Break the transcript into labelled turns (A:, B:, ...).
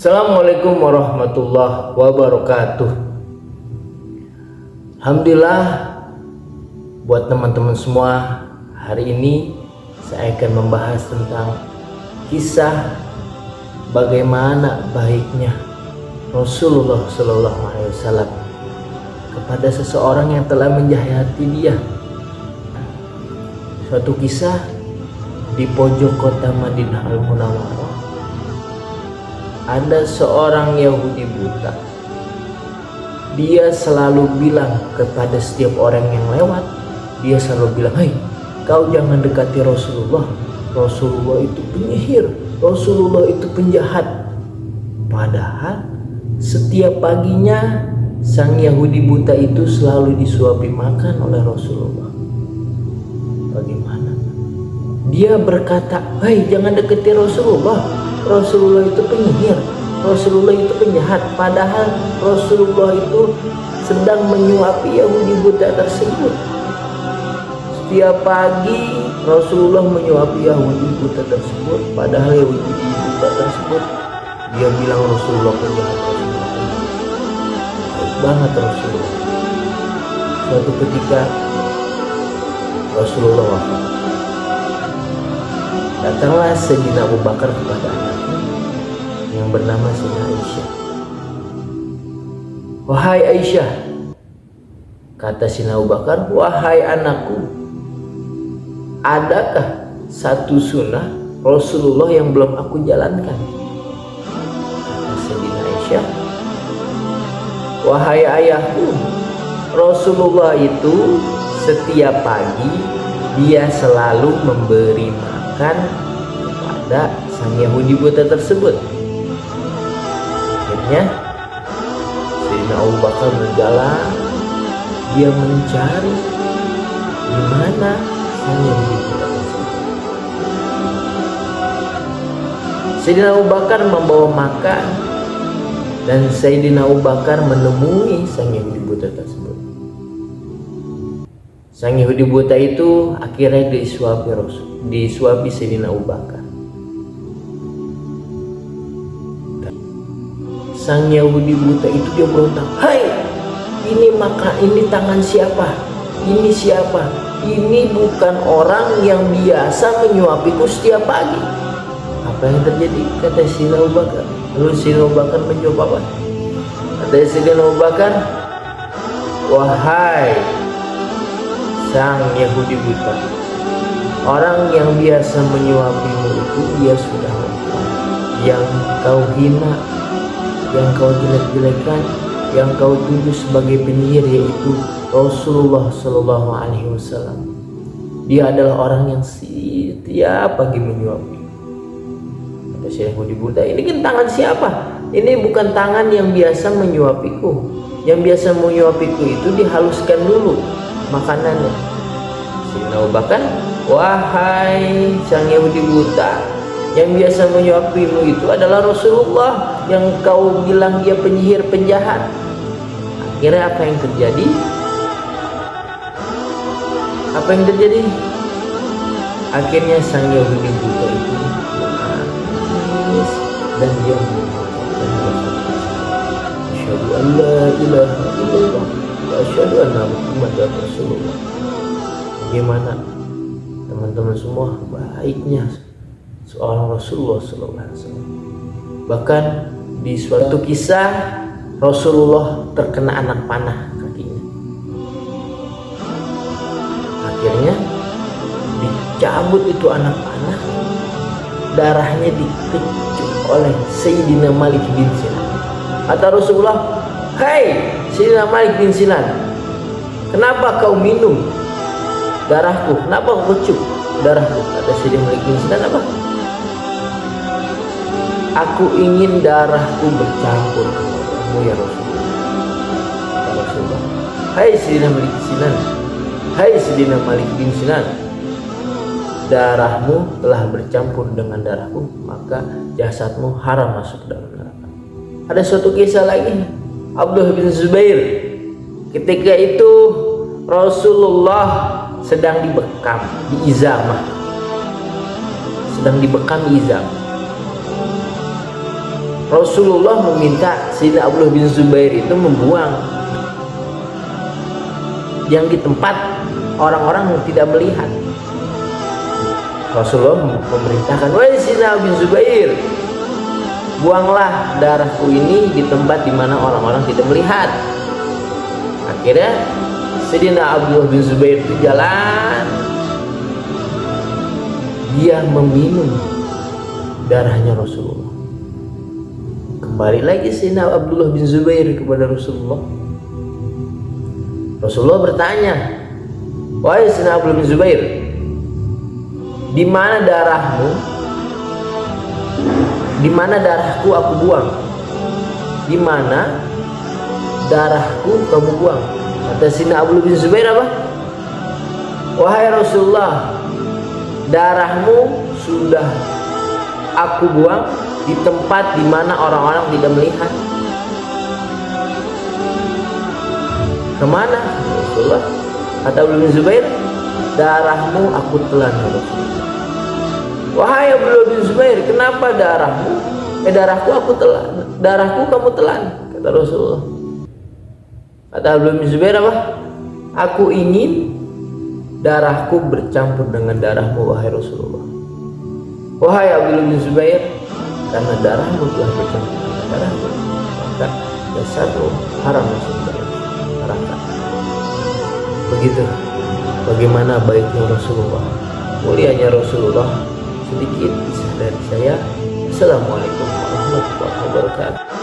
A: Assalamualaikum warahmatullahi wabarakatuh. Alhamdulillah, buat teman-teman semua, hari ini saya akan membahas tentang kisah bagaimana baiknya Rasulullah SAW kepada seseorang yang telah menjahati dia. Suatu kisah di pojok kota Madinah Al-Munawwarah, ada seorang Yahudi buta. Dia selalu bilang kepada setiap orang yang lewat, dia selalu bilang, "Hai, kau jangan dekati Rasulullah. Rasulullah itu penyihir, Rasulullah itu penjahat." Padahal setiap paginya sang Yahudi buta itu selalu disuapi makan oleh Rasulullah. Bagaimana? Dia berkata, "Hai, jangan dekati Rasulullah. Rasulullah itu penyihir, Rasulullah itu penjahat." Padahal Rasulullah itu sedang menyuapi Yahudi buta tersebut. Setiap pagi Rasulullah menyuapi Yahudi buta tersebut. Padahal Yahudi buta tersebut, dia bilang Rasulullah penjahat, Rasulullah penjahat. Baik banget Rasulullah. Suatu ketika Rasulullah wafat. Datanglah Sayyidina Abu Bakar kepada anaknya yang bernama Sayyidina Aisyah. "Wahai Aisyah," kata Sayyidina Abu Bakar, "wahai anakku, adakah satu sunnah Rasulullah yang belum aku jalankan?" Kata Sayyidina Aisyah, "Wahai ayahku, Rasulullah itu setiap pagi dia selalu memberi makan kepada sang Yahudi buta tersebut." Akhirnya Sayyidina Abu Bakar berjalan, dia mencari di mana sang Yahudi buta tersebut. Sayyidina Abu Bakar membawa makan dan Sayyidina Abu Bakar menemui sang Yahudi buta tersebut. Sang Yahudi buta itu akhirnya disuapi Sayyidina Abu Bakar. Sang Yahudi buta itu dia berontak, "Hai, ini tangan siapa? Ini siapa? Ini bukan orang yang biasa menyuapiku setiap pagi." Apa yang terjadi? Kata Sayyidina Abu Bakar. Lalu Sayyidina Abu Bakar menjawab apa? Kata Sayyidina Abu Bakar, "Wahai sang Yahudi buta, orang yang biasa menyuapimu itu dia sudah wafat. Yang kau hina, yang kau jelek-jelekan, yang kau tuduh sebagai penyihir yaitu Rasulullah Shallallahu Alaihi Wasallam. Dia adalah orang yang setiap pagi menyuapi." Kata Syekh Yahudi buta, "Ini kan tangan siapa? Ini bukan tangan yang biasa menyuapiku. Yang biasa menyuapiku itu dihaluskan dulu makanannya." Sayyidina Abu Bakar, "Wahai sang Yahudi buta, yang biasa menyuapimu itu adalah Rasulullah yang kau bilang dia penyihir penjahat." Akhirnya apa yang terjadi? Apa yang terjadi? Akhirnya sang Yahudi buta itu menangis dan dia mengucapkan, "Asyhadu an la ilaha illallah wa asyhadu anna Muhammadar Rasulullah." Bagaimana teman-teman semua baiknya seorang Rasulullah SAW. Bahkan di suatu kisah Rasulullah terkena anak panah kakinya. Akhirnya dicabut itu anak panah, darahnya dikecup oleh Sayyidina Malik bin Sinan. Kata Rasulullah, "Hai Sayyidina Malik bin Sinan, kenapa kau minum darahku? Kenapa kau kecup darahku?" Kata Sayyidina Malik bin Sinan, "Apa? Aku ingin darahku bercampur kepadamu ya Rasulullah." Kata Rasulullah, "Hai Sayyidina Malik bin Sinan, hai Sayyidina Malik bin Sinan, darahmu telah bercampur dengan darahku, maka jasadmu haram masuk dalam neraka." Ada suatu kisah lagi, Abdullah bin Zubair. Ketika itu Rasulullah sedang dibekam di Izamah, Rasulullah meminta Sayyidina Abdullah bin Zubair itu membuang yang di tempat orang-orang yang tidak melihat. Rasulullah memerintahkan, wahai Sayyidina bin Zubair, buanglah darahku ini di tempat di mana orang-orang tidak melihat. Akhirnya Sayyidina Abdullah bin Zubair itu jalan, dia meminum darahnya Rasulullah. Kembali lagi Sayyidina Abdullah bin Zubair kepada Rasulullah. Rasulullah bertanya, wahai Sayyidina Abdullah bin Zubair, di mana darahmu? Di mana darahku aku buang? Di mana darahku kamu buang? Kata Sayyidina Abdullah bin Zubair apa? Wahai Rasulullah, darahmu sudah aku buang di tempat di mana orang-orang tidak melihat. Kemana Rasulullah? Kata Abdullah bin Zubair, darahmu aku telan ya Rasulullah. Wahai Abdullah bin Zubair, kenapa darahmu? Darahku aku telan, darahku kamu telan, kata Rasulullah. Kata Abdullah bin Zubair apa? Aku ingin darahku bercampur dengan darahmu wahai Rasulullah. Wahai Abdullah bin Zubair, karena darahmu telah bercampur dengan darahmu, maka dasarmu haram masuk dalam neraka. Begitu bagaimana baiknya Rasulullah, mulianya Rasulullah. Sedikit kisah dari saya. Assalamualaikum warahmatullahi wabarakatuh.